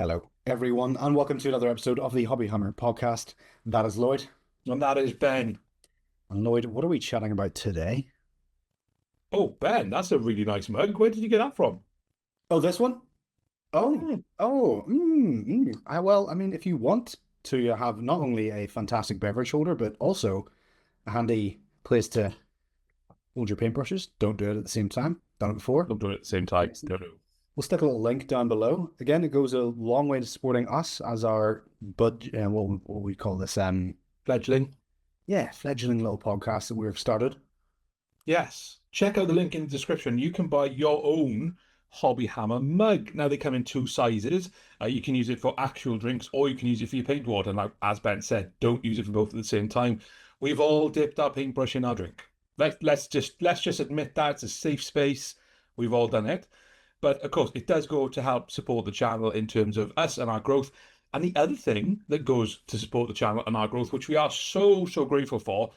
Hello, everyone, and welcome to another episode of the Hobby Hammer podcast. That is Lloyd. And that is Ben. And Lloyd, what are we chatting about today? Oh, Ben, that's a really nice mug. Where did you get that from? Oh, this one? Oh, Mm. well, I mean, if you want to have not only a fantastic beverage holder, but also a handy place to hold your paintbrushes, don't do it at the same time. Done it before. Don't do it at the same time. No, no. We'll stick a little link down below. Again, it goes a long way to supporting us as our what we call this, Fledgling. fledgling little podcast that we've started. Yes. Check out the link in the description. You can buy your own Hobby Hammer mug. Now, they come in two sizes. You can use it for actual drinks or you can use it for your paint water. Now, as Ben said, don't use it for both at the same time. We've all dipped our paintbrush in our drink. Let's just admit that it's a safe space. We've all done it. But of course, it does go to help support the channel in terms of us and our growth. And the other thing that goes to support the channel and our growth, which we are so grateful for,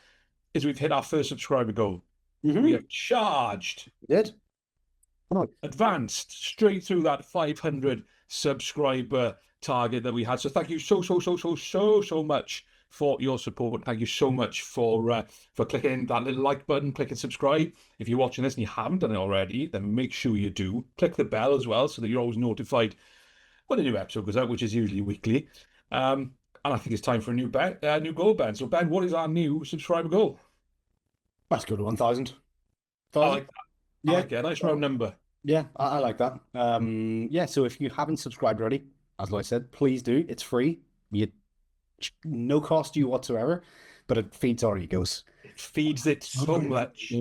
is we've hit our first subscriber goal. We have charged, Did? advanced straight through that 500 subscriber target that we had. So thank you so much for your support. Thank you so much for clicking that little like button, clicking subscribe. If you're watching this and you haven't done it already, then make sure you do. Click the bell as well so that you're always notified when a new episode goes out, which is usually weekly. And I think it's time for a new goal, Ben. So Ben, what is our new subscriber goal? Let's go to 1,000. I like that. Yeah. I like it. A nice round number. Yeah, I like that. So if you haven't subscribed already, as I said, please do. It's free. No cost to you whatsoever, but it feeds our egos. It feeds it so much.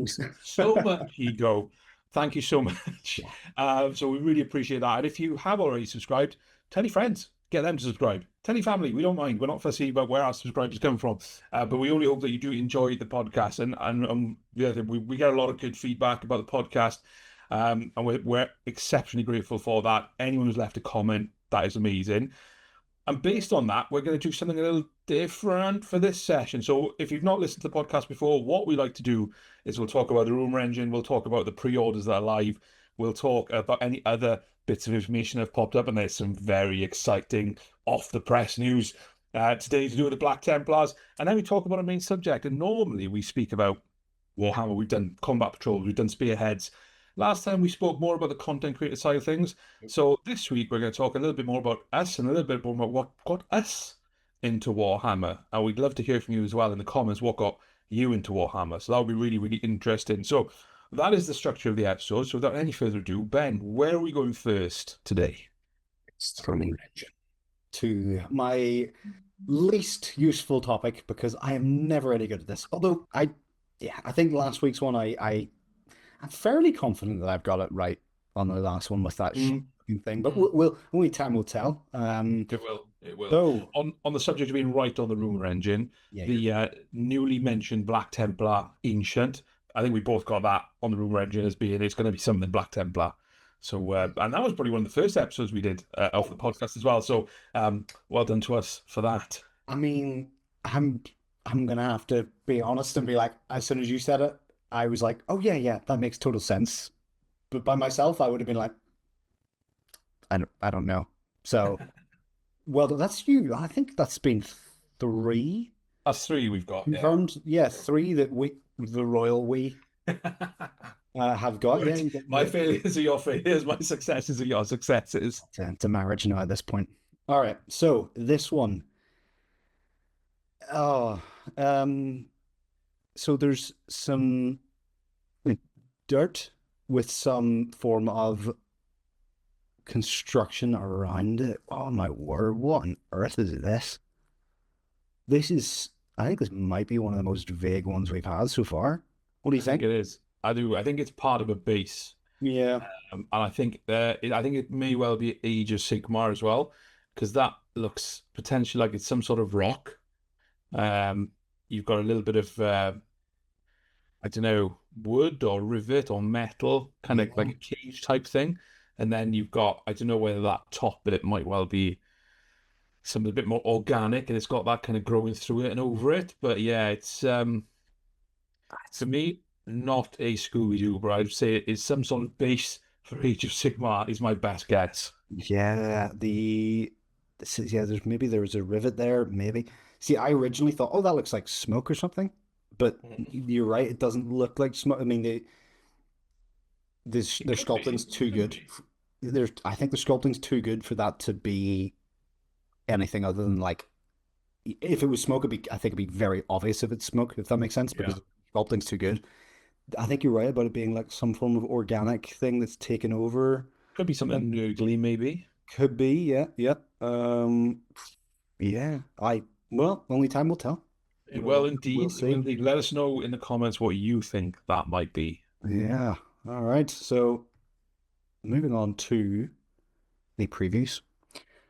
So much ego. Thank you so much. So we really appreciate that. And if you have already subscribed, tell your friends. Get them to subscribe. Tell your family. We don't mind. We're not fussy about where our subscribers come from. But we only hope that you do enjoy the podcast. And we get a lot of good feedback about the podcast. And we're exceptionally grateful for that. Anyone who's left a comment, that is amazing. And based on that, we're going to do something a little different for this session. So if you've not listened to the podcast before, what we like to do is we'll talk about the Rumour engine, we'll talk about the pre-orders that are live, we'll talk about any other bits of information that have popped up, and there's some very exciting off-the-press news today to do with the Black Templars, and then we talk about our main subject. And normally we speak about Warhammer, we've done combat patrols, we've done spearheads. Last time we spoke more about the content creator side of things. So this week we're going to talk a little bit more about us and a little bit more about what got us into Warhammer. And we'd love to hear from you as well in the comments what got you into Warhammer. So that would be really interesting. So that is the structure of the episode. So without any further ado, Ben, where are we going first today? It's turning to my least useful topic because I am never any good at this. Although I think last week's one I'm fairly confident that I've got it right on the last one with that thing, but we'll only time will tell. It will. So on the subject of being right on the Rumour engine, the newly mentioned Black Templar Ancient, I think we both got that on the Rumour engine as being it's going to be something Black Templar. So and that was probably one of the first episodes we did off the podcast as well. So well done to us for that. I mean, I'm gonna have to be honest and be like, as soon as you said it, I was like, oh yeah, that makes total sense. But by myself, I would have been like, I don't know. So, well, that's you. I think that's been 3. That's 3 we've got. Confirmed. Yeah, 3 that the royal we, have got. Right. Yeah, my failures are your failures. My successes are your successes. To marriage now at this point. All right. So this one. So there's some dirt with some form of construction around it. Oh my word, what on earth is this? I think this might be one of the most vague ones we've had so far. What do you think? It is. I do. I think it's part of a base. Yeah. And I think it may well be Age of Sigmar as well, because that looks potentially like it's some sort of rock. You've got a little bit of, I don't know, wood or rivet or metal, kind of like a cage type thing. And then you've got, I don't know whether that top bit, it might well be something a bit more organic and it's got that kind of growing through it and over it. But yeah, it's, to me, not a Scooby-Doo, but I'd say it is some sort of base for Age of Sigmar is my best guess. Yeah, yeah, there was a rivet there, maybe. See, I originally thought, oh, that looks like smoke or something, but you're right, it doesn't look like smoke. I mean, It their could sculpting's be. too Could good. be. I think the sculpting's too good for that to be anything other than like, if it was smoke, I think it'd be very obvious if it's smoke, if that makes sense, Yeah. because sculpting's too good. I think you're right about it being like some form of organic thing that's taken over. Could be something noodly, maybe. Could be, yeah, yeah. Yeah, well, only time will tell. Well, We'll indeed. Well, see. indeed. Let us know in the comments what you think that might be. Yeah. All right. So moving on to the previews.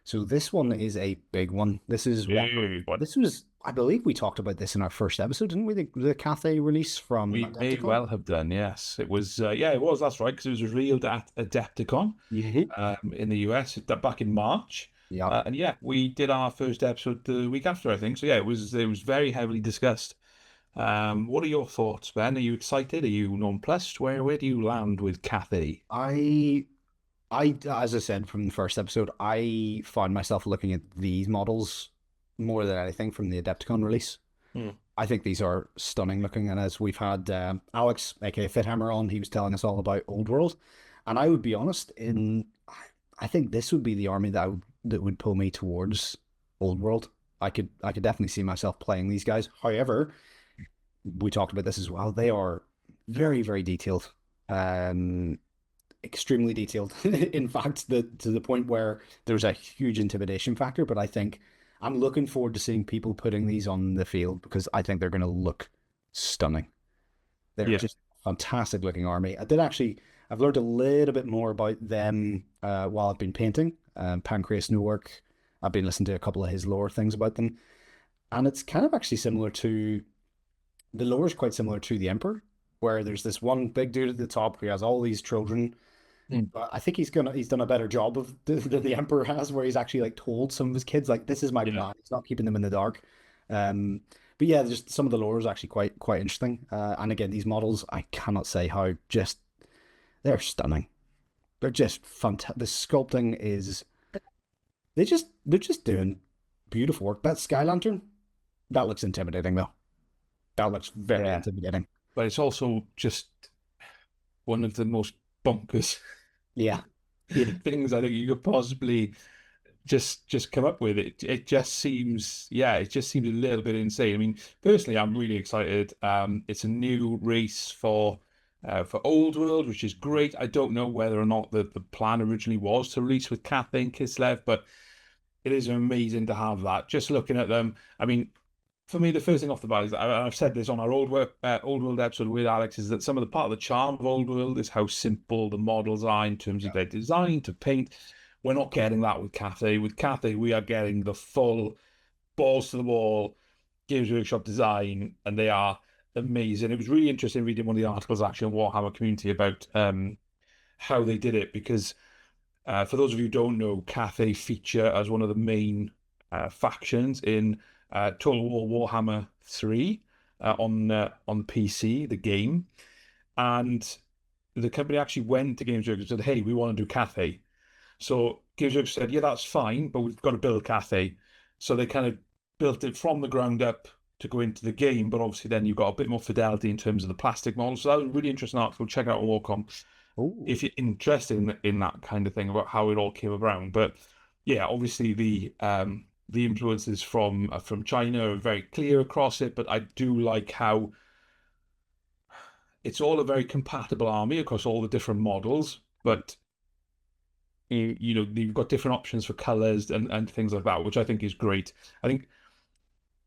So this one is a big one. This is one. Yeah, but This was, I believe, we talked about this in our first episode, didn't we? The Cathay release from we may Adepticon. well have done. Yes, it was. Yeah, it was. That's right, because it was revealed at Adepticon Yeah. in the US back in March. Yeah. And yeah, we did our first episode the week after, I think. So yeah, it was very heavily discussed. What are your thoughts, Ben? Are you excited? Are you nonplussed? Where do you land with Cathay? I as I said from the first episode, I found myself looking at these models more than anything from the Adepticon release. Hmm. I think these are stunning looking, and as we've had Alex, aka Fithammer, on, he was telling us all about Old World, and I would be honest, I think this would be the army that would pull me towards Old World. I could definitely see myself playing these guys. However, we talked about this as well. They are very, very detailed. Um, Extremely detailed. In fact, to the point where there's a huge intimidation factor. But I think I'm looking forward to seeing people putting these on the field because I think they're going to look stunning. They're Yeah. just fantastic looking army. I've learned a little bit more about them while I've been painting. Pancreas Newark. I've been listening to a couple of his lore things about them, and it's kind of actually similar to the lore is quite similar to the Emperor, where there's this one big dude at the top who has all these children. Hmm. But I think he's done a better job of than the Emperor has, where he's actually like told some of his kids like this is my Yeah. plan. He's not keeping them in the dark. Um, but yeah, just some of the lore is actually quite interesting. And again, these models I cannot say how just they're stunning. They're just fantastic. The sculpting is they're just doing beautiful work. That Sky Lantern that looks intimidating though. That looks very Yeah. intimidating. But it's also just one of the most bonkers Yeah. Yeah. things I think you could possibly just come up with. It just seems, yeah, it just seems a little bit insane. I mean, personally, I'm really excited. It's a new race for Old World, which is great. I don't know whether or not the plan originally was to release with Cathay and Kislev, but it is amazing to have that. Just looking at them, I mean, for me, the first thing off the bat is, I've said this on our Old World episode with Alex, is that some of the part of the charm of Old World is how simple the models are in terms of their design to paint. We're not getting that with Cathay. With Cathay, we are getting the full balls to the wall Games Workshop design, and they are amazing. It was really interesting reading one of the articles actually on Warhammer community about how they did it, because for those of you who don't know, Cathay feature as one of the main factions in Total War Warhammer 3 on the PC, the game. And the company actually went to Games Workshop and said, hey, we want to do Cathay. So Games Workshop said, yeah, that's fine, but we've got to build Cathay. So they kind of built it from the ground up to go into the game, but obviously then you've got a bit more fidelity in terms of the plastic model. So that was a really interesting article. Check out Warcom Oh. if you're interested in that kind of thing about how it all came around. But yeah, obviously the influences from China are very clear across it. But I do like how it's all a very compatible army across all the different models. But you know, you've got different options for colors and things like that, which I think is great. I think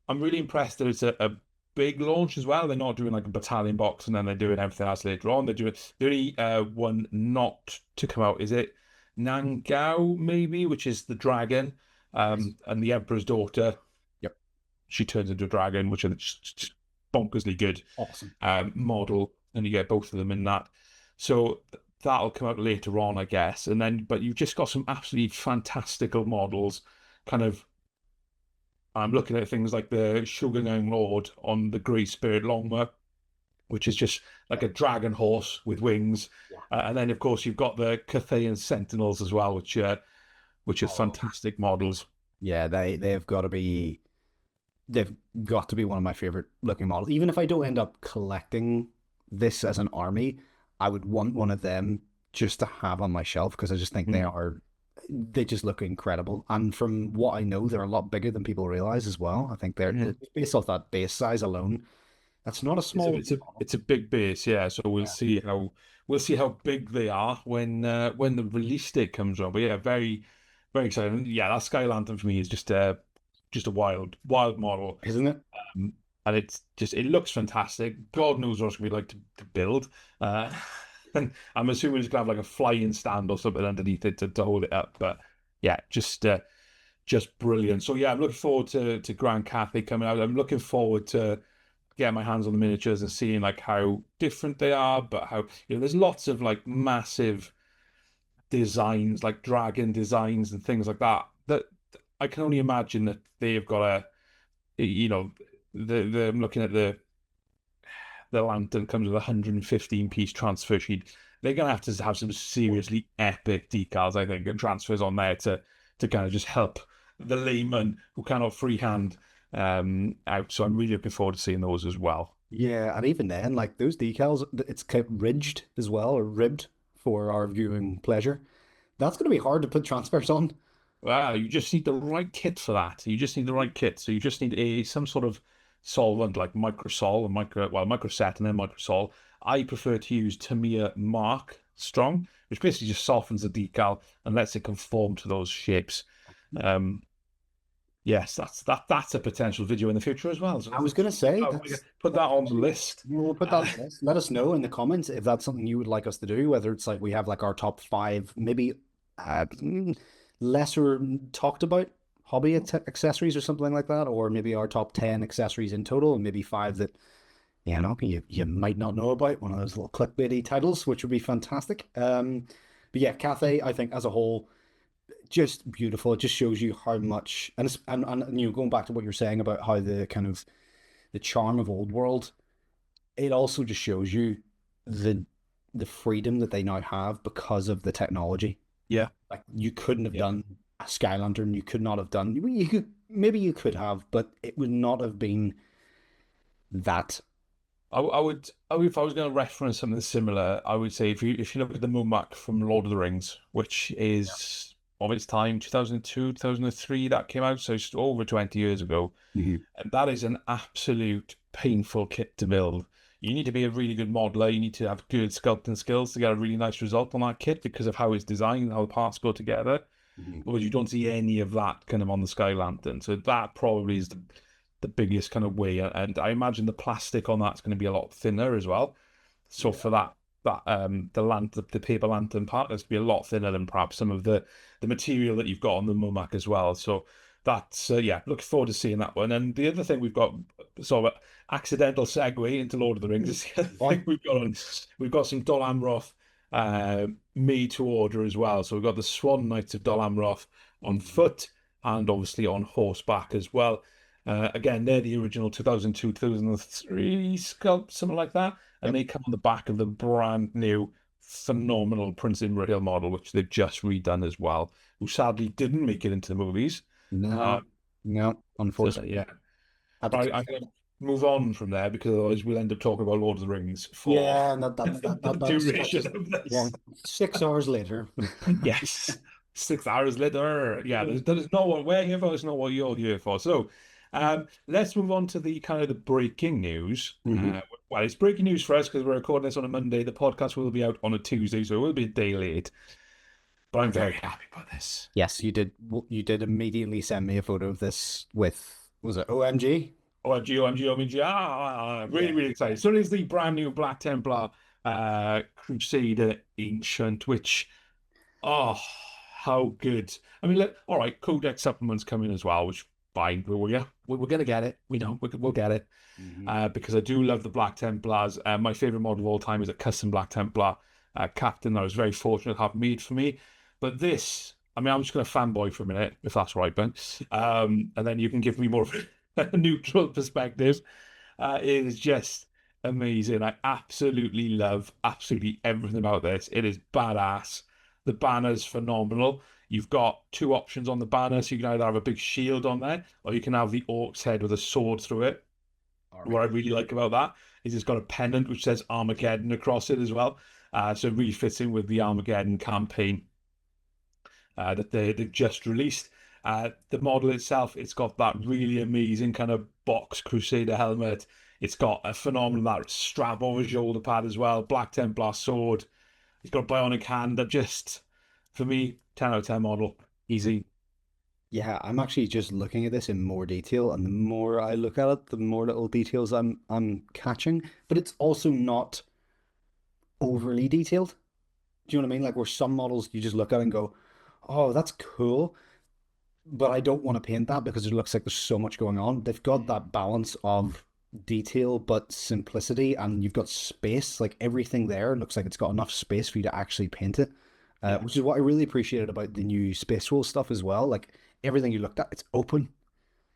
I'm really impressed that it's a big launch as well. They're not doing like a battalion box and then they're doing everything else later on. They're doing the only one not to come out, is it Nangao maybe, which is the dragon, and the Emperor's daughter. Yep. She turns into a dragon, which is just bonkersly good Awesome. model, and you get both of them in that. So that'll come out later on, I guess. And then, but you've just got some absolutely fantastical models, kind of. I'm looking at things like the Shogun Lord on the Grey Spirit Longma, which is just like a dragon horse with wings. Yeah. And then, of course, you've got the Cathayan Sentinels as well, which which are fantastic models. Yeah, they've got to be one of my favorite looking models. Even if I don't end up collecting this as an army, I would want one of them just to have on my shelf because I just think they just look incredible. And from what I know, they're a lot bigger than people realize as well. I think they're based off that base size alone. That's not a small. It's a big base, yeah. So Yeah. we'll see how big they are when the release date comes around. But yeah, very exciting. Yeah, that Sky Lantern for me is just a wild model. Isn't it? And it looks fantastic. God knows what it's gonna be like to build. And I'm assuming it's gonna have like a flying stand or something underneath it to hold it up. But yeah, just brilliant. So yeah, I'm looking forward to Grand Cathay coming out. I'm looking forward to getting my hands on the miniatures and seeing like how different they are, but how there's lots of like massive designs, like dragon designs and things like that. That I can only imagine that they've got I'm looking at the lantern comes with a 115 piece transfer sheet. They're gonna have to have some seriously epic decals, I think, and transfers on there to kind of just help the layman who cannot freehand out. So I'm really looking forward to seeing those as well. Yeah, and even then, like those decals, it's kept ridged as well, or ribbed for our viewing pleasure. That's going to be hard to put transfers on. Wow, you just need the right kit for that. You just need the right kit. So you just need some sort of solvent like microsol and microset and then microsol. I prefer to use Tamiya Mark Strong, which basically just softens the decal and lets it conform to those shapes. Yes, that's a potential video in the future as well. So I was going to say, put that on the list. We'll put that on the list. Let us know in the comments if that's something you would like us to do, whether it's like we have like our top five, maybe lesser talked about hobby accessories or something like that, or maybe our top 10 accessories in total, and maybe five that you might not know about, one of those little clickbaity titles, which would be fantastic. But yeah, Cathay, I think as a whole, just beautiful. It just shows you how much, and going back to what you're saying about how the kind of the charm of old world, it also just shows you the freedom that they now have because of the technology. Yeah, Like you couldn't have done a Sky Lantern, you could not have done. You could, maybe you could have, but it would not have been that. I would if I was going to reference something similar, I would say if you look at the Mumak from Lord of the Rings, which is of its time, 2002, 2003, that came out, so it's over 20 years ago. Mm-hmm. And that is an absolute painful kit to build. You need to be a really good modeler. You need to have good sculpting skills to get a really nice result on that kit because of how it's designed, how the parts go together. Mm-hmm. But you don't see any of that kind of on the Sky Lantern. So that probably is the biggest kind of way. And I imagine the plastic on that's going to be a lot thinner as well. So for that the paper lantern part is to be a lot thinner than perhaps some of the material that you've got on the Mumak as well. So that's looking forward to seeing that one. And the other thing we've got, sort of accidental segue into Lord of the Rings, is the other thing we've got some Dol Amroth made to order as well. So we've got the Swan Knights of Dol Amroth on foot and obviously on horseback as well. Again, they're the original 2002, 2003 sculpt, something like that. And they come on the back of the brand new, phenomenal Prince Imrahil model, which they've just redone as well, who sadly didn't make it into the movies. No, unfortunately. So, yeah. I'm going to move on from there because otherwise we'll end up talking about Lord of the Rings for the duration of this. Yeah, 6 hours later. Yes, 6 hours later. Yeah, there's not what we're here for. It's not what you're here for. So, let's move on to the kind of the breaking news. Mm-hmm. Well, it's breaking news for us because we're recording this on a Monday. The podcast will be out on a Tuesday, so it will be a day late. But I'm very happy about this. Yes, you did. You did immediately send me a photo of this with, was it OMG? OMG. Really excited. So there's the brand new Black Templar Crusader Ancient, which, how good. I mean, look, all right, Codex supplements coming as well, which fine. We're going to get it. We know we'll get it. Mm-hmm. Because I do love the Black Templars. My favorite model of all time is a custom Black Templar captain that I was very fortunate to have made for me. But this, I mean, I'm just going to fanboy for a minute, if that's right, Ben. And then you can give me more of a neutral perspective. It is just amazing. I absolutely love absolutely everything about this. It is badass. The banner's phenomenal. You've got two options on the banner, so you can either have a big shield on there, or you can have the orc's head with a sword through it. What I really like about that is it's got a pendant which says Armageddon across it as well. So it really fits in with the Armageddon campaign that they've just released. The model itself, it's got that really amazing kind of box Crusader helmet. It's got a phenomenal that strap over shoulder pad as well, Black Templar sword. It's got a bionic hand. That just, for me, 10 out of 10 model. Easy. Yeah, I'm actually just looking at this in more detail, and the more I look at it, the more little details I'm catching. But it's also not overly detailed. Do you know what I mean? Like where some models you just look at and go, "Oh, that's cool," but I don't want to paint that because it looks like there's so much going on. They've got that balance of detail but simplicity, and you've got space. Like everything there looks like it's got enough space for you to actually paint it, Yeah. which is what I really appreciated about the new Space Wolf stuff as well. Like everything you looked at, it's open.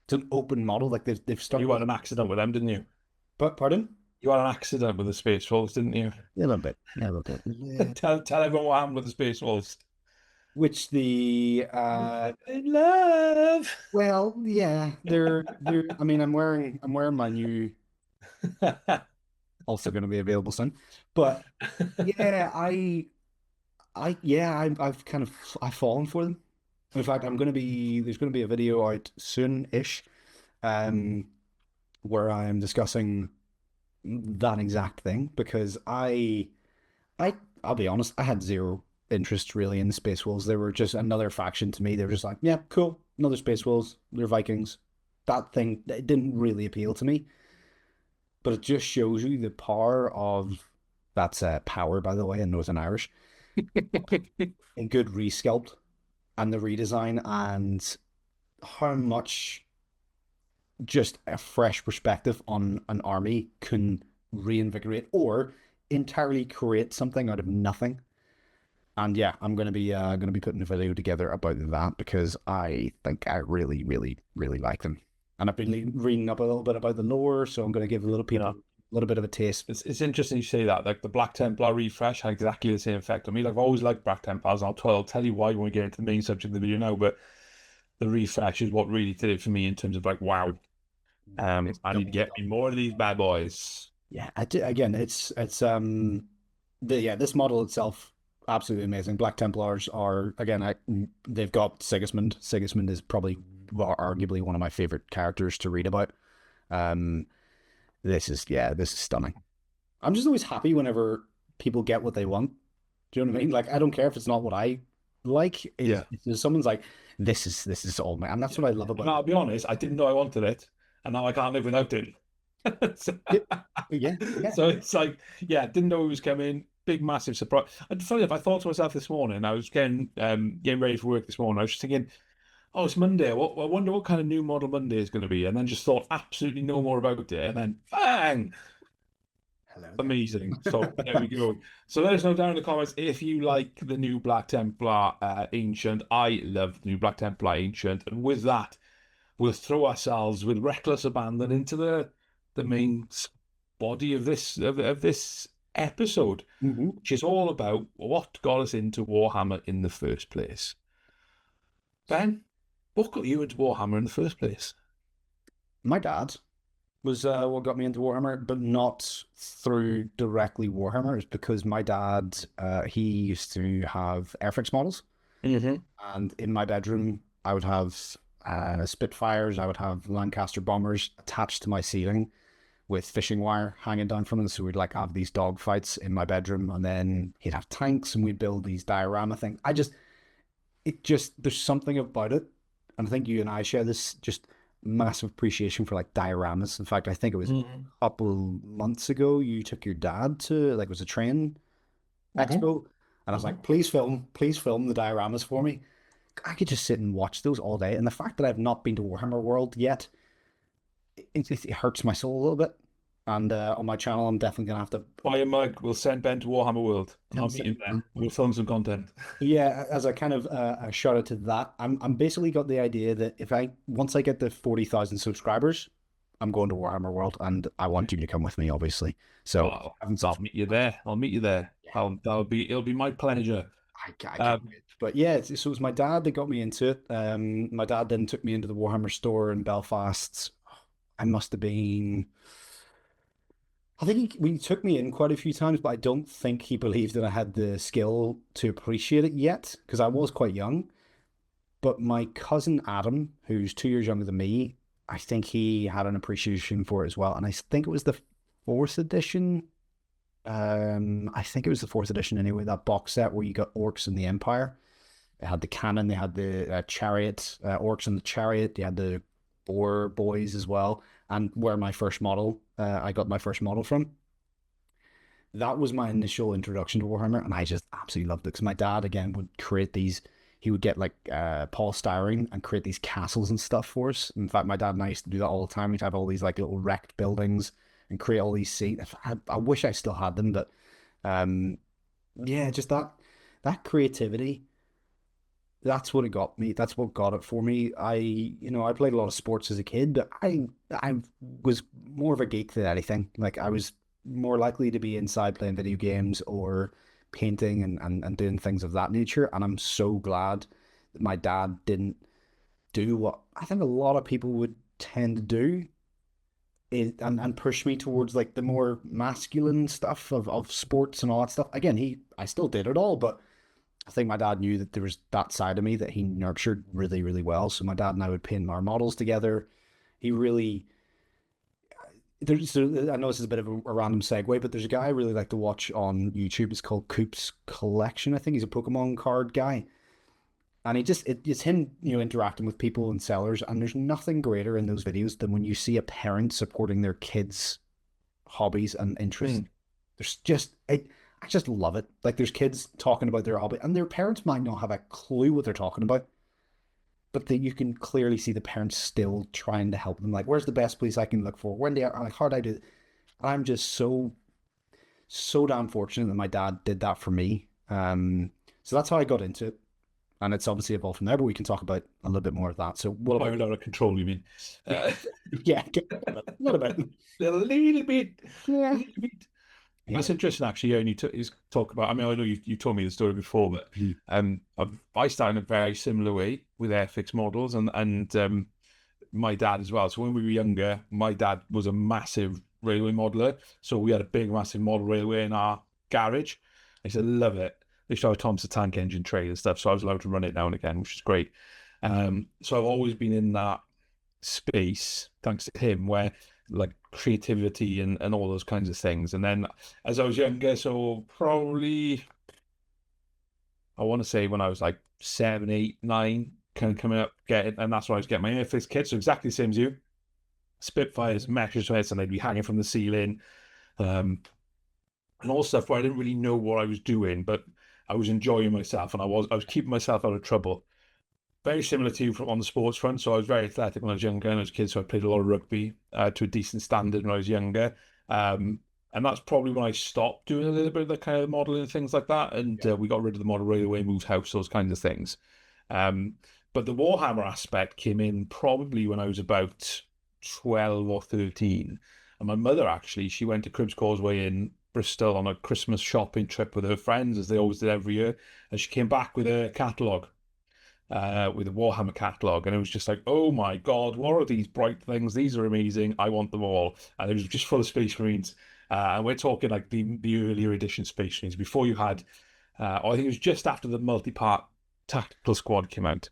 It's an open model. Like they've started. You had an accident with them, didn't you? But pardon? You had an accident with the Space Wolves, didn't you? A little bit. Yeah, a little bit. Yeah. Tell everyone what happened with the Space Wolves. Which the In love. well, yeah, they're I mean I'm wearing my new, also going to be available soon. But yeah, I've kind of I've fallen for them. In fact, there's going to be a video out soon-ish, um, where I am discussing that exact thing because I'll be honest, I had zero interest really in the Space Wolves. They were just another faction to me. They were just like, yeah, cool, another Space Wolves. They're Vikings. That thing, it didn't really appeal to me. But it just shows you the power of that's power, by the way, in Northern Irish. A good resculpt and the redesign and how much just a fresh perspective on an army can reinvigorate or entirely create something out of nothing. And yeah, I'm gonna be putting a video together about that because I think I really, really, really like them. And I've been reading up a little bit about the lore, so I'm gonna give a little people a little bit of a taste. It's interesting you say that. Like the Black Templar refresh had exactly the same effect on me. Like I've always liked Black Templars, and I'll tell you why when we get into the main subject of the video now. But the refresh is what really did it for me in terms of like, wow, I need to get me more of these bad boys. Yeah, again, this model itself absolutely amazing. Black Templars are again, they've got Sigismund. Sigismund is probably arguably one of my favorite characters to read about. This is stunning. I'm just always happy whenever people get what they want. Do you know what I mean? Like I don't care if it's not what I like. Yeah. If someone's like, this is all my, and that's what I love about And I'll be honest, I didn't know I wanted it, and now I can't live without it. So, yeah. so it's like, yeah, didn't know it was coming. Big, massive surprise. And funny enough, I thought to myself this morning, I was getting ready for work this morning. I was just thinking, oh, it's Monday. I wonder what kind of new model Monday is going to be. And then just thought absolutely no more about it. And then bang! Hello. Amazing. So there we go. So let us know down in the comments if you like the new Black Templar Ancient. I love the new Black Templar Ancient. And with that, we'll throw ourselves with reckless abandon into the main body of this episode, which is all about what got us into Warhammer in the first place. Ben, what got you into Warhammer in the first place? My dad was what got me into Warhammer, but not through directly Warhammer. It's because my dad, he used to have Airfix models, and in my bedroom, I would have Spitfires, I would have Lancaster bombers attached to my ceiling with fishing wire hanging down from them. So we'd like have these dog fights in my bedroom, and then he'd have tanks, and we'd build these diorama things. There's something about it, and I think you and I share this just massive appreciation for like dioramas. In fact, I think it was a couple months ago you took your dad to like it was a train expo, and I was like, please film the dioramas for me. I could just sit and watch those all day, and the fact that I've not been to Warhammer World yet, it hurts my soul a little bit. And on my channel, I'm definitely gonna have to buy a mug. We'll send Ben to Warhammer World. I'll meet him there. We'll film some content. Yeah, as a kind of a shout out to that, I'm basically got the idea that once I get the 40,000 subscribers, I'm going to Warhammer World, and I want you to come with me, obviously. So I'll meet you there. I'll meet you there. It'll be my pleasure. I can't wait. But yeah, so it was my dad that got me into it. My dad then took me into the Warhammer store in Belfast. I must have been. I think he took me in quite a few times, but I don't think he believed that I had the skill to appreciate it yet because I was quite young. But my cousin Adam, who's 2 years younger than me, I think he had an appreciation for it as well. And I think it was the fourth edition. I think it was the fourth edition anyway, that box set where you got orcs and the Empire. They had the cannon, they had the chariot, orcs and the chariot, they had the boar boys as well. And where my first model, I got my first model from. That was my initial introduction to Warhammer, and I just absolutely loved it because my dad again would create these. He would get like polystyrene and create these castles and stuff for us. In fact, my dad and I used to do that all the time. We'd have all these like little wrecked buildings and create all these scenes. I wish I still had them, but yeah, just that creativity. That's what it got me. That's what got it for me. I played a lot of sports as a kid, but I was more of a geek than anything. Like I was more likely to be inside playing video games or painting and doing things of that nature. And I'm so glad that my dad didn't do what I think a lot of people would tend to do and push me towards like the more masculine stuff of sports and all that stuff. Again, I still did it all, but I think my dad knew that there was that side of me that he nurtured really, really well. So my dad and I would paint our models together. He really I know this is a bit of a random segue, but there's a guy I really like to watch on YouTube. It's called Coop's Collection. I think he's a Pokemon card guy, and it's him, interacting with people and sellers. And there's nothing greater in those videos than when you see a parent supporting their kids' hobbies and interests. There's just I just love it. Like there's kids talking about their hobby, and their parents might not have a clue what they're talking about, but you can clearly see the parents still trying to help them. Like, where's the best place I can look for? When they are like, how do I do it? I'm just so damn fortunate that my dad did that for me. So that's how I got into it, and it's obviously evolved from there. But we can talk about a little bit more of that. So what about out of control? You mean? yeah, a little bit, a little bit, yeah. a little bit. That's interesting, actually. Yeah, and you talk about. I mean, I know you told me the story before, but I started in a very similar way with Airfix models, and my dad as well. So when we were younger, my dad was a massive railway modeler. So we had a big, massive model railway in our garage. I said, love it. They used to have a Thompson tank engine tray and stuff, so I was allowed to run it now and again, which is great. So I've always been in that space, thanks to him, where like creativity and all those kinds of things. And then as I was younger, so probably I want to say when I was like 7, 8, 9, kind of coming up, and that's when I was getting my Airfix kit. So exactly the same as you. Spitfires, Messerschmitts, and they'd be hanging from the ceiling. And all stuff where I didn't really know what I was doing, but I was enjoying myself, and I was keeping myself out of trouble. Very similar to you on the sports front. So I was very athletic when I was younger and I was a kid, so I played a lot of rugby to a decent standard when I was younger. And that's probably when I stopped doing a little bit of the kind of modelling and things like that. And we got rid of the model railway, moved house, those kinds of things. But the Warhammer aspect came in probably when I was about 12 or 13. And my mother, actually, she went to Cribs Causeway in Bristol on a Christmas shopping trip with her friends, as they always did every year. And she came back with a catalogue. With a Warhammer catalogue, and it was just like, oh my god, what are these bright things? These are amazing. I want them all. And it was just full of Space Marines. And we're talking like the earlier edition Space Marines before you had, I think it was just after the multi-part Tactical Squad came out.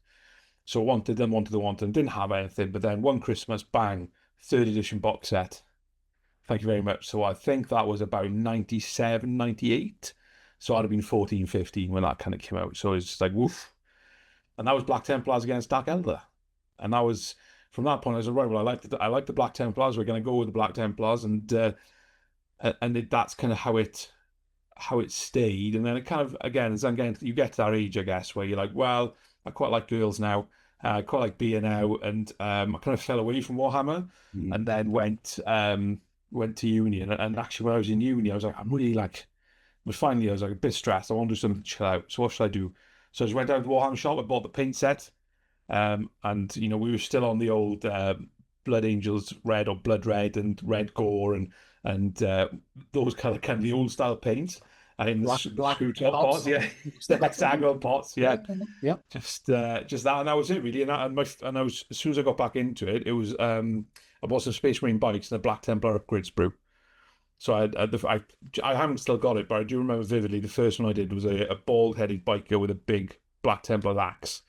So wanted them, didn't have anything. But then one Christmas, bang, third edition box set. Thank you very much. So I think that was about 97, 98. So I'd have been 14, 15 when that kind of came out. So it's just like, woof. And that was Black Templars against Dark Eldar. And that was, from that point, I was like, right, well, I like the Black Templars. We're going to go with the Black Templars. And that's kind of how it stayed. And then it kind of, again, you get to that age, I guess, where you're like, well, I quite like girls now. I quite like beer now. And I kind of fell away from Warhammer and then went to uni. And actually, when I was in uni, I was like, but finally, I was like a bit stressed. I want to do something to chill out. So what should I do? So I just went down to the Warhammer shop. I bought the paint set, and we were still on the old Blood Angels red or Blood Red and Red Gore and those kind of the old style paints. and in the Black screw top pots. pots, yeah, the hexagonal pots, yeah. Yeah. Just that, and that was it really. And I was, as soon as I got back into it, it was I bought some Space Marine bikes and a Black Templar upgrade sprue. So I haven't still got it, but I do remember vividly the first one I did was a bald-headed biker with a big Black Templar axe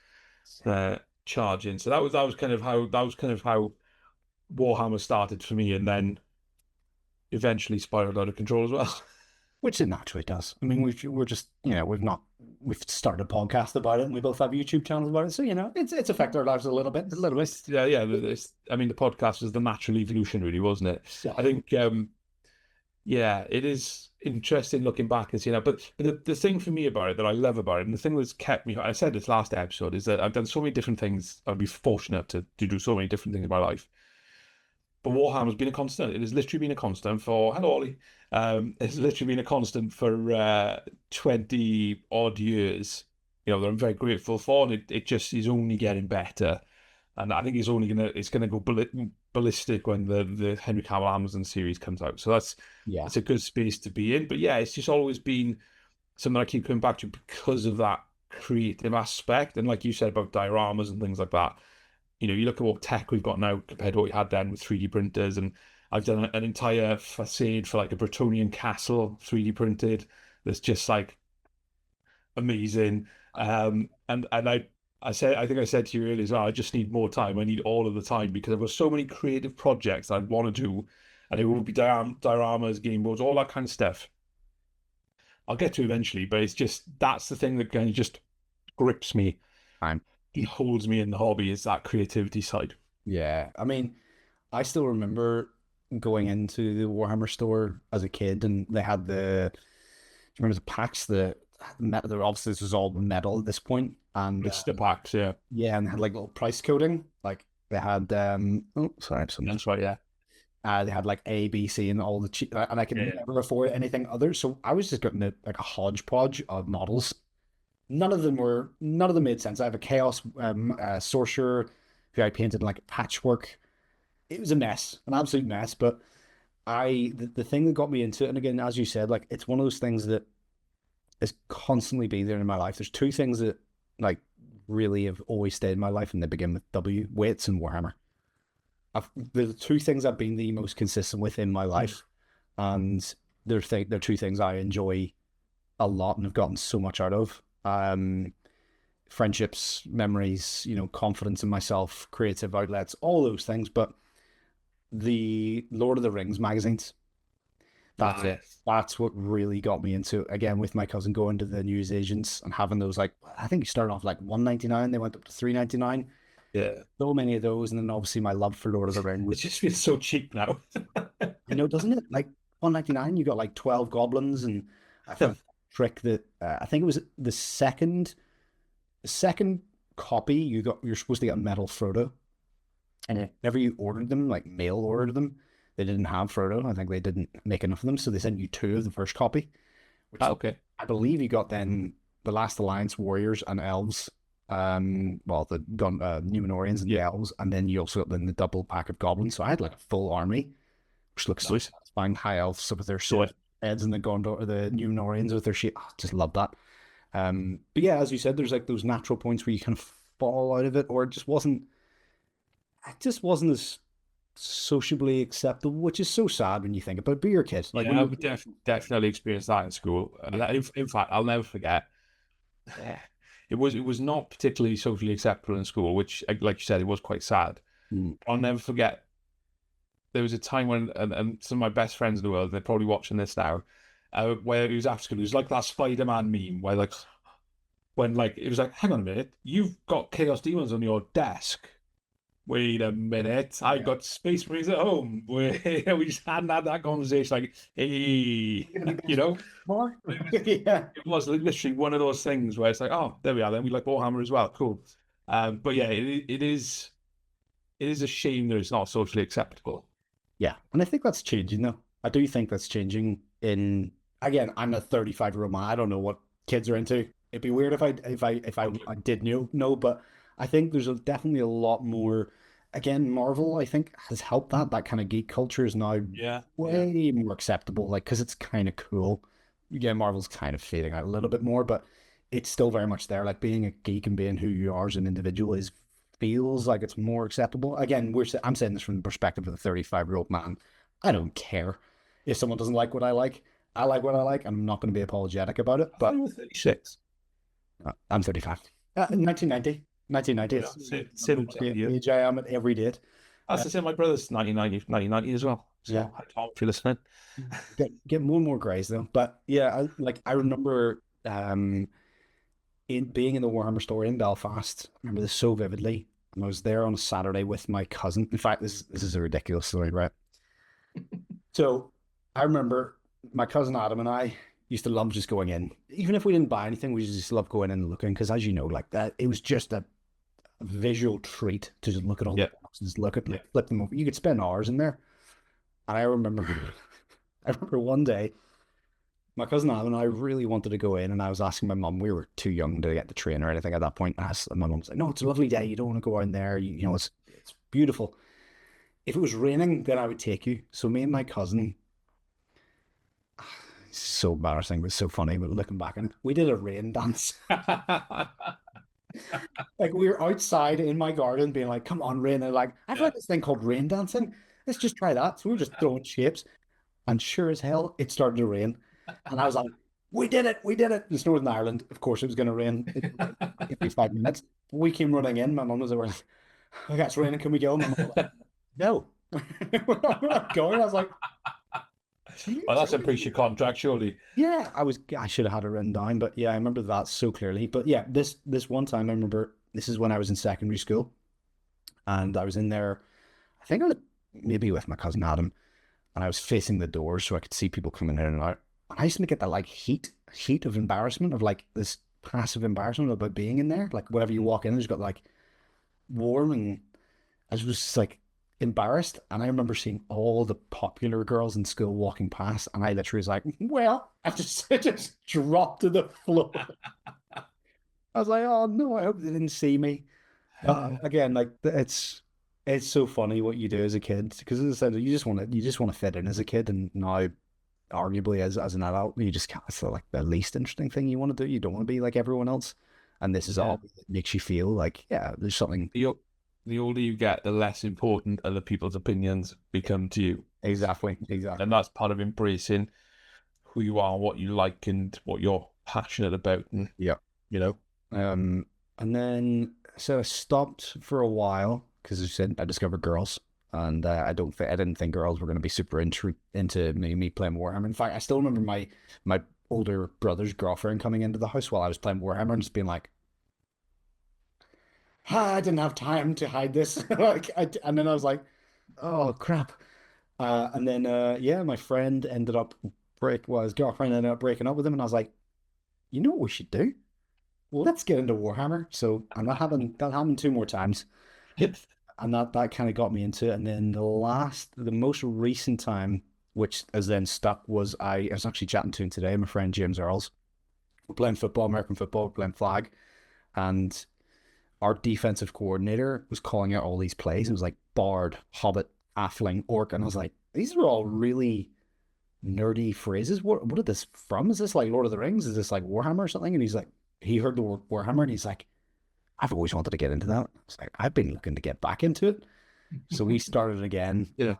charging. So that was kind of how Warhammer started for me, and then eventually spiraled out of control as well. Which it naturally does. I mean, we're just, we've started a podcast about it, and we both have YouTube channels about it. So, it's affected our lives a little bit. Yeah, yeah. I mean, the podcast was the natural evolution, really, wasn't it? Yeah. I think, yeah, it is interesting looking back and seeing that. But the thing for me about it that I love about it, and the thing that's kept me, I said this last episode, is that I've done so many different things. I've been fortunate to do so many different things in my life. But Warhammer's been a constant. It has literally been a constant for, hello, Ollie. It's literally been a constant for 20 odd years. That I'm very grateful for, and it just is only getting better. And I think it's gonna go ballistic when the Henry Cavill Amazon series comes out. So it's a good space to be in. But yeah, it's just always been something I keep coming back to because of that creative aspect. And like you said about dioramas and things like that, you look at what tech we've got now compared to what we had then with 3D printers. And I've done an entire facade for like a Bretonian castle 3D printed that's just like amazing. And I think I said to you earlier as well, I just need more time. I need all of the time because I've got so many creative projects I want to do, and it will be dioramas, game boards, all that kind of stuff. I'll get to eventually, but it's just that's the thing that kind of just grips me. It holds me in the hobby is that creativity side. Yeah. I mean, I still remember going into the Warhammer store as a kid, and they had do you remember the packs, the metal, obviously this was all metal at this point, and It's the packs, yeah. Yeah, and they had like little price coding. Like they had That's right, yeah. They had like A, B, C, and all the cheap, and I could never afford anything other. So I was just getting like a hodgepodge of models. None of them made sense. I have a Chaos Sorcerer who I painted like patchwork. It was a mess, an absolute mess. But the thing that got me into it, and again, as you said, like it's one of those things that has constantly been there in my life. There's two things that like really have always stayed in my life, and they begin with W: weights and Warhammer. They're the two things I've been the most consistent with in my life, and they're two things I enjoy a lot and have gotten so much out of. Friendships, memories, confidence in myself, creative outlets, all those things. But the Lord of the Rings magazines, that's it. That's what really got me into it. Again, with my cousin going to the newsagents and having those, like, I think you started off like $1.99, they went up to $3.99. Yeah. So many of those, and then obviously my love for Lord of the Rings. It's just been so cheap now. Doesn't it? Like $1.99, you got like 12 goblins, and I think trick that I think it was the second copy you're supposed to get Metal Frodo, and whenever you ordered them, like mail ordered them, they didn't have Frodo. I think they didn't make enough of them, so they sent you 2 of the first copy. Which okay. I believe you got then the Last Alliance warriors and elves. Well, the Numenorians and the elves, and then you also got then the double pack of goblins. So I had like a full army, which looks satisfying. High elves with their sword heads, and the Gondor, the Numenorians with their shit. Oh, just love that. But yeah, as you said, there's like those natural points where you kind of fall out of it, or it just wasn't as sociably acceptable, which is so sad when you think about it. But you're a kid. Like, I would definitely experienced that in school. In fact, I'll never forget. It was not particularly socially acceptable in school, which, like you said, it was quite sad. I'll never forget. There was a time when, and some of my best friends in the world, they're probably watching this now, where it was after school. It was like that Spider-Man meme, where like, when like it was like, hang on a minute, you've got Chaos Demons on your desk. Wait a minute, I got Space Marines at home. We just hadn't had that conversation. Like, hey, more. It was literally one of those things where it's like, oh, there we are. Then we like Warhammer as well. Cool. But yeah, it is a shame that it's not socially acceptable. Yeah, and I think that's changing though. I do think that's changing. Again, I'm a 35-year-old man. I don't know what kids are into. It'd be weird if I did know, but I think there's definitely a lot more. Again, Marvel, I think, has helped that kind of geek culture is now way more acceptable, like, because it's kind of cool. yeah, Marvel's kind of fading out a little bit more, but it's still very much there. Like being a geek and being who you are as an individual is feels like it's more acceptable. Again, I'm saying this from the perspective of a 35-year-old man. I don't care if someone doesn't like what I like. I like what I like. I'm not going to be apologetic about it. I But thought you were 36. I'm 35. 1990. 1990. Yeah, same year. Age I am at every date. That's the same. My brother's 1990 as well. So, Yeah. hi, Tom, if you're listening. Get more and more greys though. But yeah, I remember in being in the Warhammer store in Belfast. I remember this so vividly. And I was there on a Saturday with my cousin. In fact, this is a ridiculous story, right? So I remember my cousin Adam and I used to love just going in. Even if we didn't buy anything, we just loved going in and looking. Because as you know, like that, it was just a visual treat to just look at all the boxes, look at them, flip them over. You could spend hours in there. And I remember one day, my cousin Adam and I really wanted to go in, and I was asking my mum. We were too young to get the train or anything at that point. And my mum was like, "No, it's a lovely day. You don't want to go in there. You know, it's beautiful. If it was raining, then I would take you." So me and my cousin, it's so embarrassing, but so funny. But looking back on it, we did a rain dance. Like we were outside in my garden, being like, "Come on, rain!" And like, I've heard this thing called rain dancing. Let's just try that. So we were just throwing shapes, and sure as hell, it started to rain. And I was like, we did it. It's Northern Ireland. Of course, it was going to rain every 5 minutes. We came running in. My mum was like, okay, it's raining. Can we go? My mum was like, no, we're not going. I was like, well, that's a breach of contract, surely. yeah, I should have had it written down. But yeah, I remember that so clearly. But yeah, this one time I remember, this is when I was in secondary school. And I was in there, I think I was maybe with my cousin Adam. And I was facing the door so I could see people coming in and out. And I used to get that like heat of embarrassment, of like this passive embarrassment about being in there. Like whenever you walk in, it's got like warm, and I was just like embarrassed. And I remember seeing all the popular girls in school walking past, and I literally was like, well, I just dropped to the floor. I was like, oh no, I hope they didn't see me. Again, like it's so funny what you do as a kid, because as I said, you just want to fit in as a kid, and now arguably as an adult, you just can't. It's like the least interesting thing you want to do. You don't want to be like everyone else, and this is all that makes you feel like, yeah, there's something. The older you get, the less important other people's opinions become to you. Exactly. And that's part of embracing who you are, what you like, and what you're passionate about. And yeah, you know, and then so I stopped for a while because I discovered girls. And I didn't think girls were going to be super into me playing Warhammer. In fact, I still remember my older brother's girlfriend coming into the house while I was playing Warhammer and just being like, I didn't have time to hide this. And then I was like, oh crap. And then yeah, my friend ended up his girlfriend ended up breaking up with him, and I was like, you know what we should do? Well, let's get into Warhammer. So that happened 2 more times. And that kind of got me into it. And then the most recent time, which has then stuck, was I was actually chatting to him today, my friend James Earls. We're playing football, American football, we're playing flag. And our defensive coordinator was calling out all these plays. It was like Bard, Hobbit, Atheling, Orc. And I was like, these are all really nerdy phrases. What are this from? Is this like Lord of the Rings? Is this like Warhammer or something? And he's like, he heard the word Warhammer and he's like, I've always wanted to get into that. It's like, I've been looking to get back into it. So we started again. Yeah.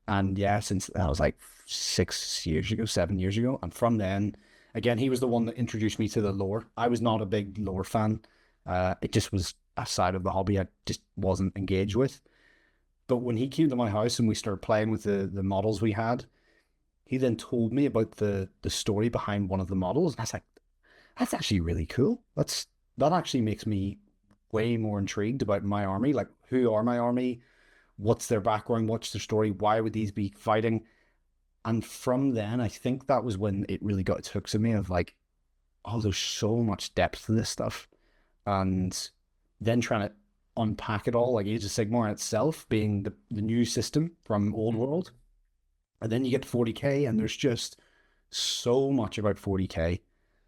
And yeah, since that was like 7 years ago. And from then, again, he was the one that introduced me to the lore. I was not a big lore fan. It just was a side of the hobby I just wasn't engaged with. But when he came to my house and we started playing with the models we had, he then told me about the story behind one of the models. And I was like, that's actually really cool. That actually makes me way more intrigued about my army. Like, who are my army? What's their background? What's their story? Why would these be fighting? And from then, I think that was when it really got its hooks in me of like, oh, there's so much depth to this stuff. And then trying to unpack it all, like Age of Sigmar itself being the new system from Old World. And then you get to 40k, and there's just so much about 40k.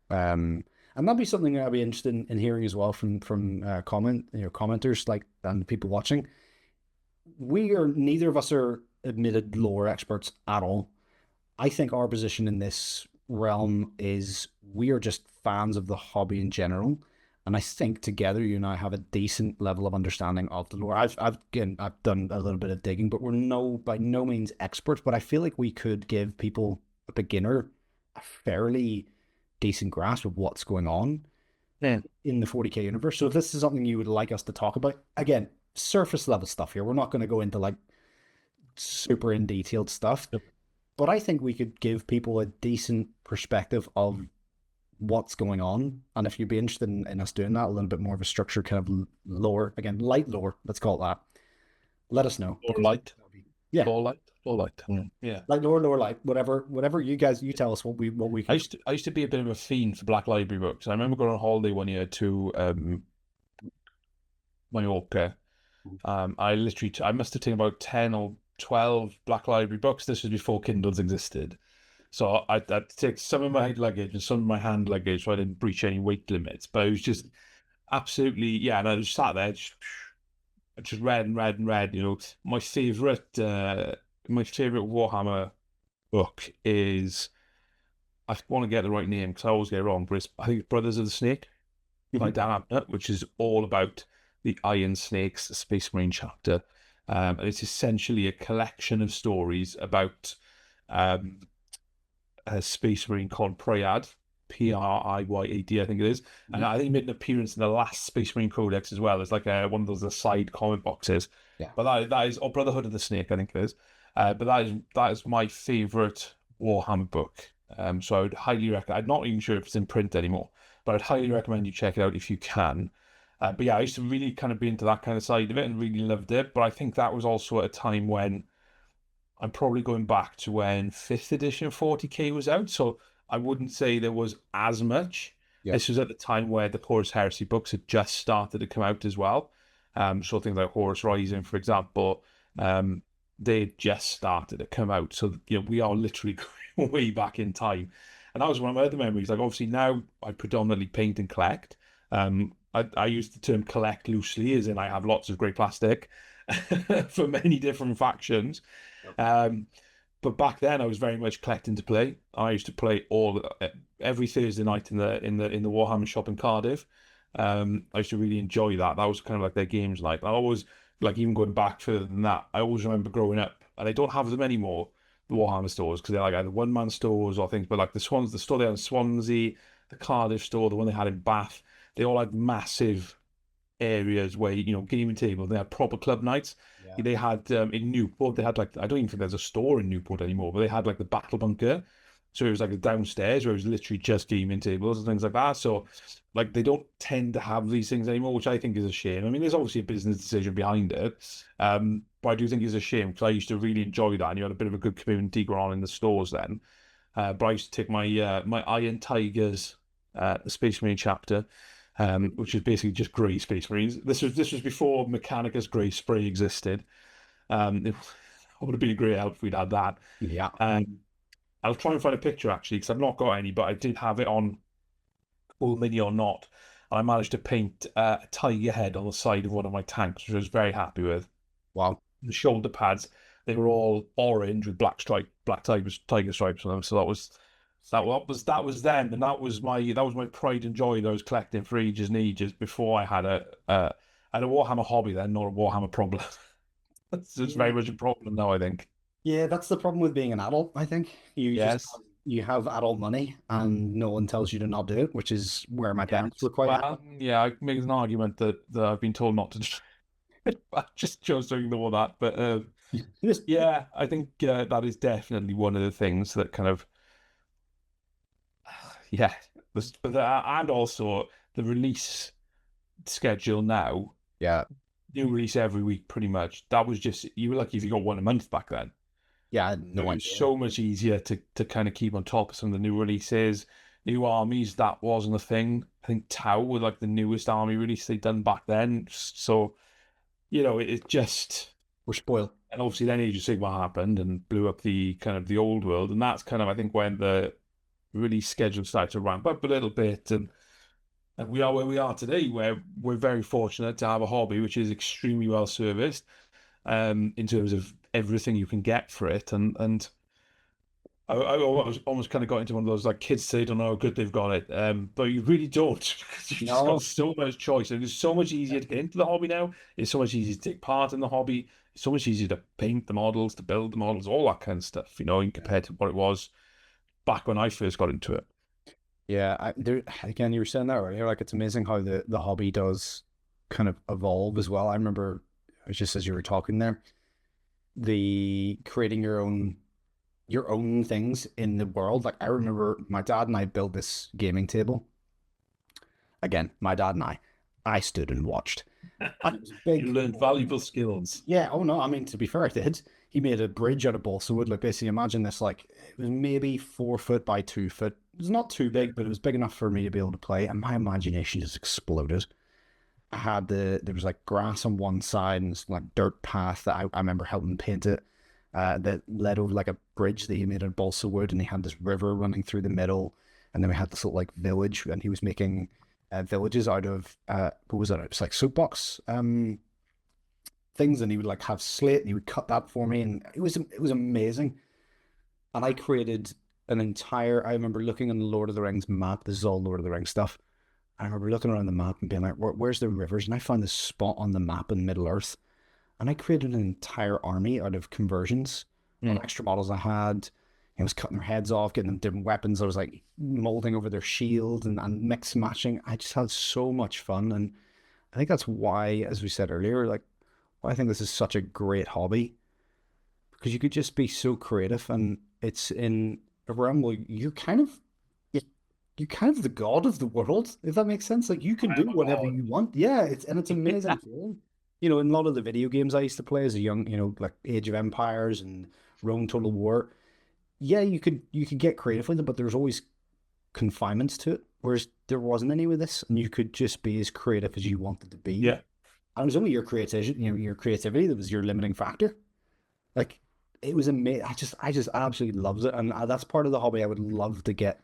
And that'd be something I'd be interested in hearing as well from commenters, like, and people watching. Neither of us are admitted lore experts at all. I think our position in this realm is we are just fans of the hobby in general. And I think together you and I have a decent level of understanding of the lore. I've done a little bit of digging, but we're by no means experts. But I feel like we could give people, a beginner, a fairly decent grasp of what's going on Yeah. in the 40k universe. So if this is something you would like us to talk about, again, surface level stuff here. We're not going to go into like super in detailed stuff, Yep. but I think we could give people a decent perspective of what's going on. And if you'd be interested in us doing that, a little bit more of a structured kind of lore, again, light lore, let's call it that, let us know. Or light. Yeah. Or light. Yeah. Like lore, light, whatever you guys, you tell us what we can. I used to be a bit of a fiend for Black Library books. I remember going on holiday one year to Mallorca. I must have taken about 10 or 12 Black Library books. This was before Kindles existed. So I'd take some of my luggage and some of my hand luggage so I didn't breach any weight limits. But it was just absolutely, yeah. And I just sat there, just read and read and read. You know, my favorite Warhammer book is, I want to get the right name because I always get it wrong, but I think it's Brothers of the Snake by Dan Abnett, which is all about the Iron Snakes Space Marine chapter. And it's essentially a collection of stories about a Space Marine called Pryad, Priyad, I think it is. And I think he made an appearance in the last Space Marine Codex as well. It's like one of those side comic boxes. Yeah. But that is, or Brotherhood of the Snake, I think it is. But that is my favourite Warhammer book. So I would highly recommend. I'm not even sure if it's in print anymore, but I'd highly recommend you check it out if you can. But yeah, I used to really kind of be into that kind of side of it and really loved it. But I think that was also at a time when I'm probably going back to when 5th edition 40k was out. So I wouldn't say there was as much. Yeah. This was at the time where the Horus Heresy books had just started to come out as well. So things like Horus Rising, for example, they had just started to come out. So, you know, we are literally going way back in time. And that was one of my other memories. Like, obviously now I predominantly paint and collect. I use the term collect loosely, as in I have lots of grey plastic for many different factions. But back then I was very much collecting to play. I used to play every Thursday night in the Warhammer shop in Cardiff. I used to really enjoy that. That was kind of like their games night. I always, like, even going back further than that, I always remember growing up, and they don't have them anymore, the Warhammer stores, because they're like either one-man stores or things, but like the store they had in Swansea, the Cardiff store, the one they had in Bath, they all had massive areas where, you know, gaming tables, they had proper club nights. Yeah. They had in Newport, they had like, I don't even think there's a store in Newport anymore, but they had like the battle bunker. So it was like downstairs where it was literally just gaming tables and things like that. So like they don't tend to have these things anymore, which I think is a shame. I mean, there's obviously a business decision behind it. But I do think it's a shame because I used to really enjoy that. And you had a bit of a good community going on in the stores then. But I used to take my my Iron Tigers, the Space Marine chapter, which is basically just grey Space Marines. This was before Mechanicus grey spray existed. It would have been a great help if we'd had that. Yeah. I'll try and find a picture actually, because I've not got any, but I did have it on Cool Mini or Not. And I managed to paint a tiger head on the side of one of my tanks, which I was very happy with. Wow. The shoulder pads, they were all orange with black tiger stripes on them. So that was then, and that was my pride and joy that I was collecting for ages and ages before I had a Warhammer hobby then, not a Warhammer problem. It's very much a problem now, I think. Yeah, that's the problem with being an adult, I think. You have adult money and no one tells you to not do it, which is where my parents were quite happy. Yeah, I make an argument that I've been told not to. I just chose to ignore that. But yeah, I think that is definitely one of the things that kind of, yeah. And also the release schedule now. Yeah. New release every week, pretty much. That was just, you were lucky if you got one a month back then. Yeah, it was so much easier to kind of keep on top of some of the new releases, new armies. That wasn't a thing. I think Tau were like the newest army release they'd done back then. So, you know, it just, we're spoiled. And obviously then Age of Sigmar happened and blew up the kind of the old world, and that's kind of, I think, when the release schedule started to ramp up a little bit, and we are where we are today, where we're very fortunate to have a hobby which is extremely well serviced in terms of everything you can get for it. And I almost kind of got into one of those like kids say don't know how good they've got it, but you really don't because you've just got No. so much choice, and it's so much easier to get into the hobby now. It's so much easier to take part in the hobby. It's so much easier to paint the models, to build the models, all that kind of stuff. Compared to what it was back when I first got into it. Yeah, there again, you were saying that earlier. Like it's amazing how the hobby does kind of evolve as well. I remember, it's just as you were talking there, the creating your own things in the world. Like I remember my dad and I built this gaming table. Again, my dad and I stood and watched. And it was You big. learned valuable skills. Yeah, oh no, I mean to be fair, I did. He made a bridge out of balsa wood. Like basically imagine this, like it was maybe 4 foot by 2 foot. It was not too big, but it was big enough for me to be able to play. And my imagination just exploded. I had there was like grass on one side and this like dirt path that I remember helping paint it. That led over like a bridge that he made out of balsa wood, and he had this river running through the middle, and then we had this little like village, and he was making villages out of what was it? It was like soapbox things, and he would like have slate, and he would cut that for me, and it was amazing. And I created an entire. I remember looking on the Lord of the Rings map. This is all Lord of the Rings stuff. I remember looking around the map and being like, where's the rivers? And I found this spot on the map in Middle Earth, and I created an entire army out of conversions of Mm. extra models I had. I was cutting their heads off, getting them different weapons. I was like molding over their shield and mix matching. I just had so much fun, and I think that's why, as we said earlier, like why I think this is such a great hobby, because you could just be so creative, and it's in a realm where you're kind of the god of the world, if that makes sense. Like you can I do am a whatever god. you want. Yeah, it's amazing feeling. In a lot of the video games I used to play as a young, like Age of Empires and Rome Total War. Yeah, you could get creative with it, but there's always confinements to it. Whereas there wasn't any with this, and you could just be as creative as you wanted to be. Yeah. And it was only your creativity, your creativity that was your limiting factor. Like it was amazing. I just absolutely loved it, and that's part of the hobby I would love to get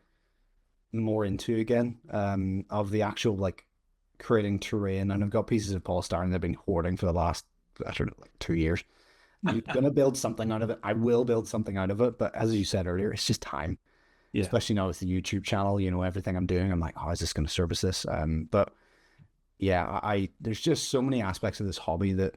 more into again. Of the actual like creating terrain, and I've got pieces of polystyrene that I've been hoarding for the last I don't know like 2 years. I'm gonna build something out of it. I will build something out of it, but as you said earlier, it's just time. Yeah. Especially now with the YouTube channel, everything I'm doing, I'm like, oh, is this going to service this? But yeah, there's just so many aspects of this hobby that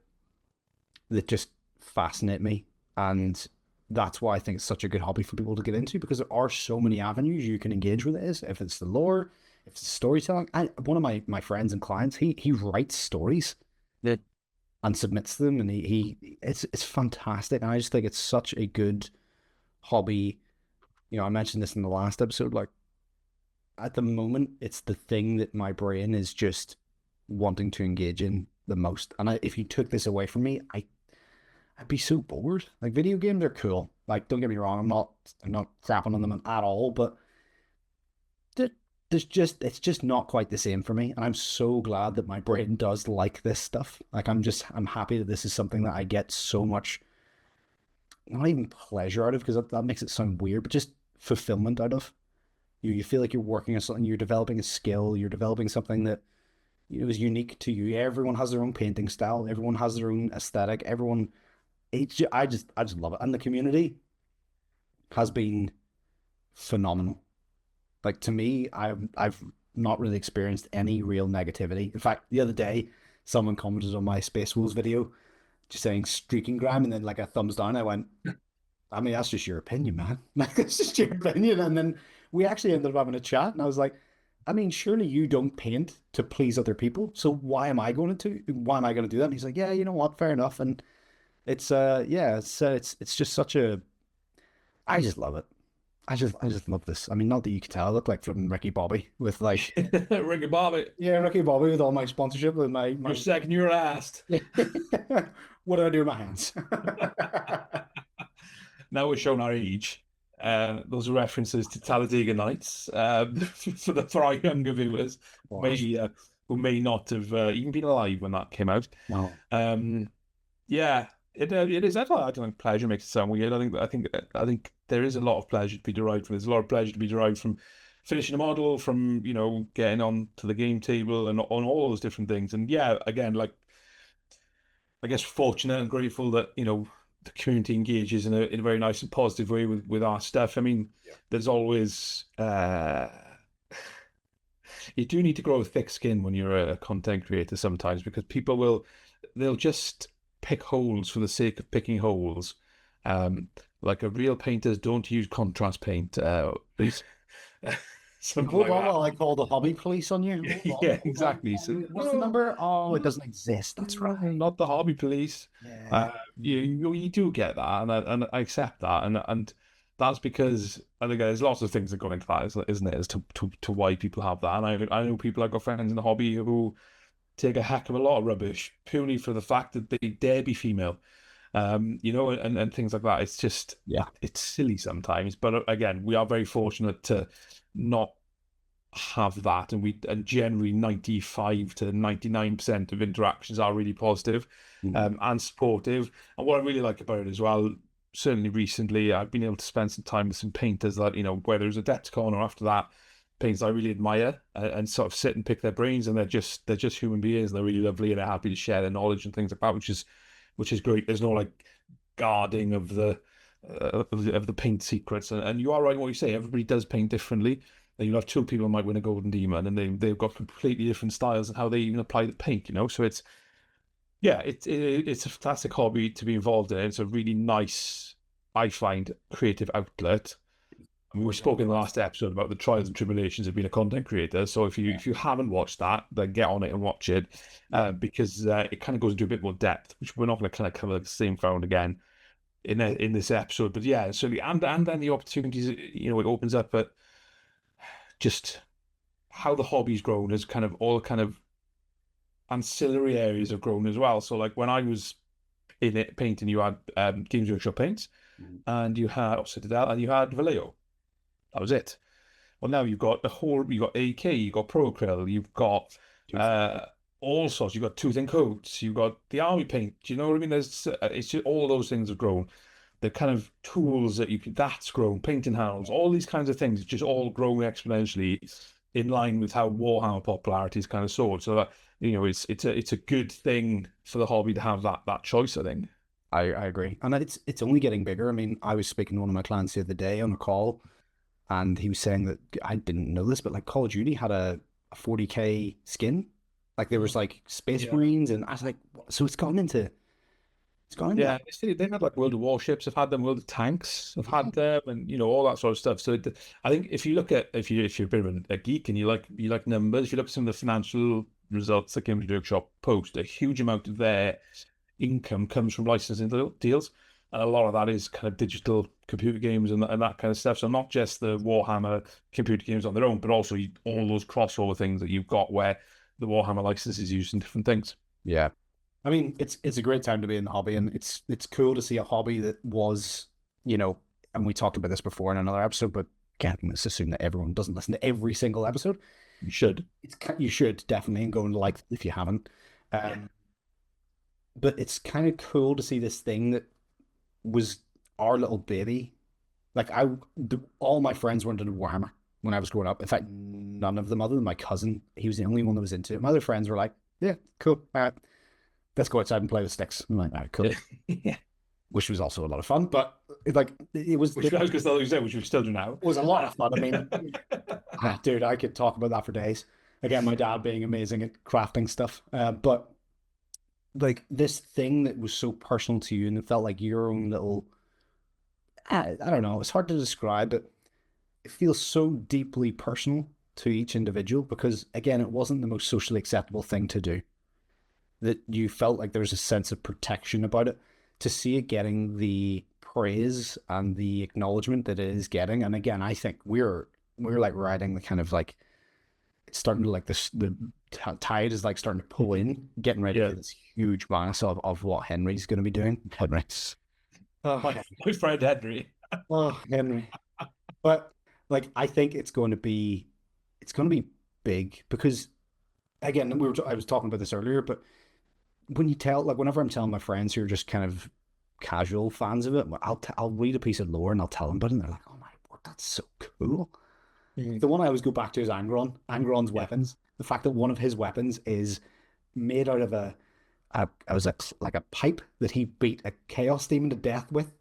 just fascinate me, and that's why I think it's such a good hobby for people to get into, because there are so many avenues you can engage with it. Is if it's the lore, if it's storytelling. One of my friends and clients, he writes stories Yeah. and submits them, and it's fantastic. And I just think it's such a good hobby. I mentioned this in the last episode. Like at the moment, it's the thing that my brain is just wanting to engage in the most. And if you took this away from me, I'd be so bored. Like video games are cool. Like don't get me wrong, I'm not crapping on them at all, but it's just not quite the same for me. And I'm so glad that my brain does like this stuff. Like I'm happy that this is something that I get so much, not even pleasure out of, because that makes it sound weird, but just fulfillment out of. You feel like you're working on something, you're developing a skill, you're developing something that is unique to you. Everyone has their own painting style, everyone has their own aesthetic, everyone. I just love it, and the community has been phenomenal. Like to me, I've not really experienced any real negativity. In fact, the other day, someone commented on my Space Wolves video, just saying streaking gram, and then like a thumbs down. I went, I mean, that's just your opinion, man. Like, that's just your opinion. And then we actually ended up having a chat, and I was like, I mean, surely you don't paint to please other people. So why am I going to do that? And he's like, yeah, you know what? Fair enough. And yeah, it's just such a, I just love it. I just love this. I mean, not that you could tell, I look like from Ricky Bobby with like, Ricky Bobby, yeah, Ricky Bobby with all my sponsorship with you're second, you're last. what do I do with my hands? Now we're showing our age. Those are references to Talladega Nights for our younger viewers who may not have even been alive when that came out. No. Yeah, it is. I don't think pleasure makes it sound weird. I think there is a lot of pleasure to be derived from. There's a lot of pleasure to be derived from finishing a model, from getting on to the game table, and on all those different things. And yeah, again, like I guess fortunate and grateful that the community engages in a very nice and positive way with our stuff. I mean, there's always you do need to grow a thick skin when you're a content creator sometimes, because they'll just pick holes for the sake of picking holes. Like a real painters don't use contrast paint. Something Hold like on that. while I call the hobby police on you. Hold on, Yeah, hold on. exactly. So, What's the number? Oh, it doesn't exist. That's right. not the hobby police. Yeah. You do get that, and I accept that, and that's because, and again, there's lots of things that go into that, isn't it? As to why people have that, and I know people, I've got friends in the hobby who take a heck of a lot of rubbish purely for the fact that they dare be female, and things like that. It's just, Yeah. it's silly sometimes, but again, we are very fortunate to not have that, and generally 95 to 99% of interactions are really positive, and supportive. And what I really like about it as well, certainly recently, I've been able to spend some time with some painters that, whether it's a Depthcon or after that, painters I really admire, and sort of sit and pick their brains, and they're just human beings. They're really lovely, and they're happy to share their knowledge and things like that, which is great. There's no like guarding of the paint secrets, and you are right in what you say. Everybody does paint differently. And you'll have two people who might win a Golden Demon, and they've got completely different styles and how they even apply the paint. So it's a fantastic hobby to be involved in. It's a really nice, I find, creative outlet. I mean, we spoke in the last episode about the trials and tribulations of being a content creator. So if you haven't watched that, then get on it and watch it, because it kind of goes into a bit more depth, which we're not going to kind of cover the same ground again in this episode. But yeah, certainly, and then the opportunities, it opens up at just how the hobby's grown, as kind of all kind of ancillary areas have grown as well. So like when I was in it painting, you had Games Workshop paints, and you had Citadel, and you had Vallejo. That was it. Well, now you've got AK, you've got Procryl, you've got all sorts. You've got Tooth and Coats, you've got the army paint. Do you know what I mean? It's just all those things have grown. The kind of tools that's grown, painting handles, all these kinds of things, just all growing exponentially in line with how Warhammer popularity is kind of soared. So that, it's a good thing for the hobby to have that choice, I think. I agree. And it's only getting bigger. I mean, I was speaking to one of my clients the other day on a call, and he was saying that, I didn't know this, but like Call of Duty had a 40k skin. Like there was like Space Marines, and I was like, so it's gone into Yeah, they've had like World of Warships, have had them, World of Tanks, have had them, and all that sort of stuff. So I think if you look at, if you're a bit of a geek and you like numbers, if you look at some of the financial results that Games Workshop post, a huge amount of their income comes from licensing deals, and a lot of that is kind of digital computer games and that kind of stuff. So not just the Warhammer computer games on their own, but also all those crossover things that you've got where the Warhammer license is used in different things. Yeah. I mean, it's a great time to be in the hobby, and it's cool to see a hobby that was, and we talked about this before in another episode, but again, let's assume that everyone doesn't listen to every single episode. You should. You should definitely, and go and like if you haven't. But it's kind of cool to see this thing that was our little baby. Like all my friends weren't into Warhammer when I was growing up. In fact, none of them other than my cousin. He was the only one that was into it. My other friends were like, yeah, cool. All right, let's go outside and play with sticks. I'm like, all right, cool. Yeah. Which was also a lot of fun, but it was. Which I was going to say, which we still do now. It was a lot of fun. I mean, dude, I could talk about that for days. Again, my dad being amazing at crafting stuff, but like this thing that was so personal to you, and it felt like your own little. I don't know. It's hard to describe, but it feels so deeply personal to each individual because, again, it wasn't the most socially acceptable thing to do. That you felt like there was a sense of protection about it. To see it getting the praise and the acknowledgement that it is getting, and again, I think we're like riding the kind of like it's starting to like the tide is like starting to pull in, getting ready for this huge mass of what Henry's going to be doing. Henry's. My friend Henry. Oh, Henry. But like, I think it's going to be big because, again, I was talking about this earlier, but when you tell, like, whenever I'm telling my friends who are just kind of casual fans of it, I'll read a piece of lore and I'll tell them about it, and they're like, "Oh my word, that's so cool." The one I always go back to is Angron's weapons. The fact that one of his weapons is made out of a I was like a pipe that he beat a chaos demon to death with,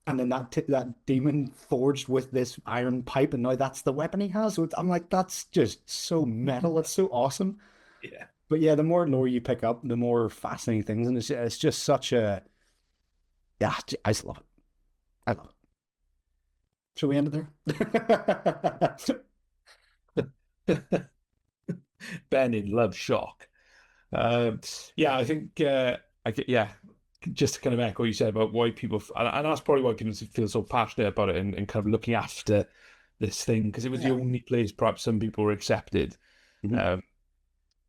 and then that demon forged with this iron pipe, and now that's the weapon he has. So I'm like, that's just so metal. It's so awesome. Yeah. But yeah, the more lore you pick up, the more fascinating things, and it's just such a yeah. I just love it. I love it. Shall we end it there? Ben in Love Shock. Um, yeah, I think yeah, just to kind of echo what you said about why people, and that's probably why people feel so passionate about it and kind of looking after this thing, because it was the Yeah. only place perhaps some people were accepted. Mhm. Um,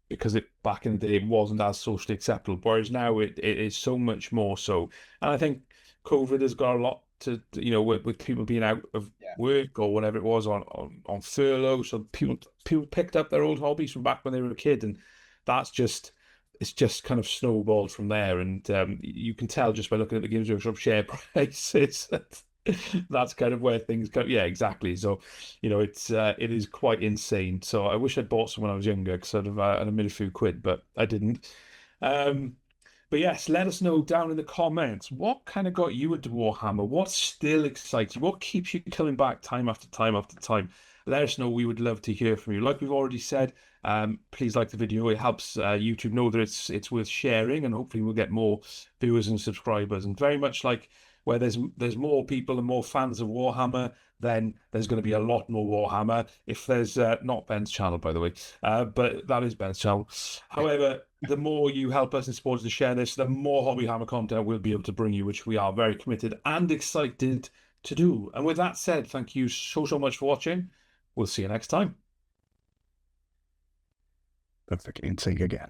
because it back in the day it wasn't as socially acceptable, whereas now it is so much more so. And I think COVID has got a lot to with people being out of Yeah. work or whatever it was on furlough, so people picked up their old hobbies from back when they were a kid, and that's just it's just kind of snowballed from there. And you can tell just by looking at the Games Workshop share prices. That's kind of where things go. Yeah, exactly. So, it is quite insane. So I wish I'd bought some when I was younger because I'd have made a few quid, but I didn't. Um, but yes, let us know down in the comments what kind of got you into Warhammer. What still excites you? What keeps you coming back time after time after time? Let us know. We would love to hear from you. Like we've already said, please like the video. It helps YouTube know that it's worth sharing, and hopefully we'll get more viewers and subscribers. And very much like where there's more people and more fans of Warhammer, then there's going to be a lot more Warhammer. If there's not Ben's channel, by the way, but that is Ben's channel. However, the more you help us and support us to share this, the more Hobby Hammer content we'll be able to bring you, which we are very committed and excited to do. And with that said, thank you so much for watching. We'll see you next time. Don't forget and see you again.